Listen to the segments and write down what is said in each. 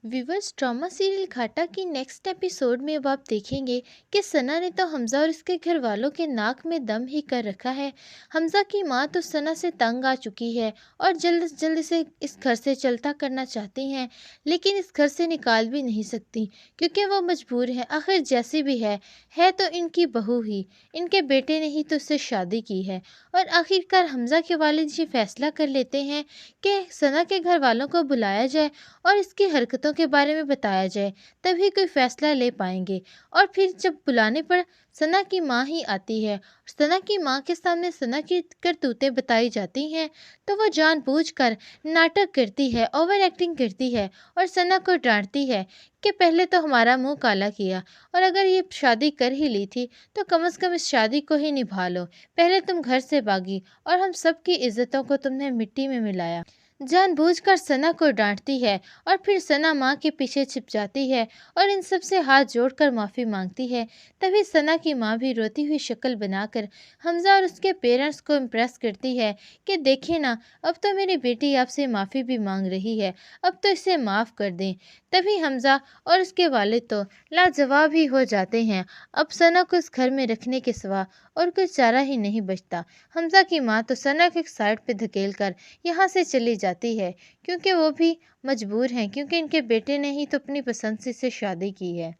Viewers, drama serial घाटा की next episode में अब आप देखेंगे कि सना ने तो हमजा और उसके घर वालों के नाक में दम ही कर रखा है। हमजा की माँ तो सना से तंग आ चुकी है और जल्द से जल्द इसे इस घर से चलता करना चाहती हैं, लेकिन इस घर से निकाल भी नहीं सकती क्योंकि वो मजबूर है। आखिर जैसी भी है तो इनकी बहू ही, इनके बेटे ने ही तो उससे शादी की है। और आखिरकार हमजा के वालिद ये फैसला कर लेते हैं कि सना के घर वालों को बुलाया जाए और इसकी हरकतों के बारे में बताया जाए, तभी कोई फैसला ले पाएंगे। और फिर जब बुलाने पर सना की माँ ही आती है, सना की माँ के सामने सना की करतूतें बताई जाती हैं, तो वो जानबूझकर नाटक करती है, ओवर एक्टिंग करती है और सना को डांटती है कि पहले तो हमारा मुंह काला किया, और अगर ये शादी कर ही ली थी तो कम से कम इस शादी को ही निभा लो। पहले तुम घर से भागी और हम सबकी इज्जतों को तुमने मिट्टी में मिलाया। जानबूझकर सना को डांटती है और फिर सना माँ के पीछे छिप जाती है और इन सब से हाथ जोड़कर माफ़ी मांगती है। तभी सना की माँ भी रोती हुई शक्ल बनाकर हमजा और उसके पेरेंट्स को इम्प्रेस करती है कि देखिए ना, अब तो मेरी बेटी आपसे माफ़ी भी मांग रही है, अब तो इसे माफ़ कर दें। तभी हमजा और उसके वालिद तो लाजवाब ही हो जाते हैं। अब सना को इस घर में रखने के सिवा और कोई चारा ही नहीं बचता। हमजा की माँ तो सना को एक साइड पे धकेल कर यहाँ से चली जाती है, क्योंकि वो भी मजबूर हैं, क्योंकि इनके बेटे ने ही तो अपनी पसंद से इससे शादी की है।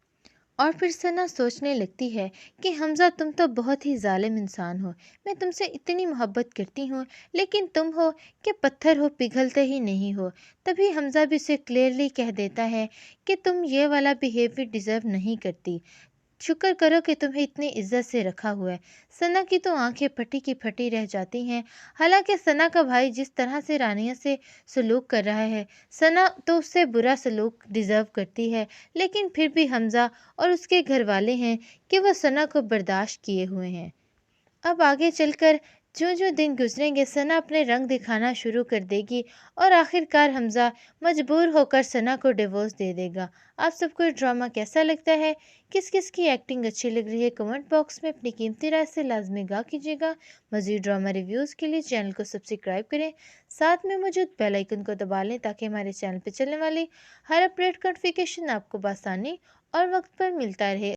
और फिर सना सोचने लगती है कि हमजा, तुम तो बहुत ही जालिम इंसान हो। मैं तुमसे इतनी मोहब्बत करती हूँ, लेकिन तुम हो कि पत्थर हो, पिघलते ही नहीं हो। तभी हमजा भी उसे क्लियरली कह देता है कि तुम ये वाला बिहेवियर डिज़र्व नहीं करती। शुक्र करो कि तुम्हें इतनी इज्जत से रखा हुआ है। सना की तो आंखें फटी की फटी रह जाती हैं। हालांकि सना का भाई जिस तरह से रानिया से सलूक कर रहा है, सना तो उससे बुरा सलूक डिज़र्व करती है, लेकिन फिर भी हमजा और उसके घर वाले हैं कि वह सना को बर्दाश्त किए हुए हैं। अब आगे चलकर जो जो दिन गुजरेंगे, सना अपने रंग दिखाना शुरू कर देगी और आखिरकार हमजा मजबूर होकर सना को डिवोर्स दे देगा। आप सबको ड्रामा कैसा लगता है, किस किस की एक्टिंग अच्छी लग रही है, कमेंट बॉक्स में अपनी कीमती राय से लाजमी आगाह कीजिएगा। मज़ीद ड्रामा रिव्यूज़ के लिए चैनल को सब्सक्राइब करें, साथ में मौजूद बेल आइकन को दबा लें ताकि हमारे चैनल पर चलने वाली हर अपडेट का नोटिफिकेशन आपको बआसानी और वक्त पर मिलता रहे।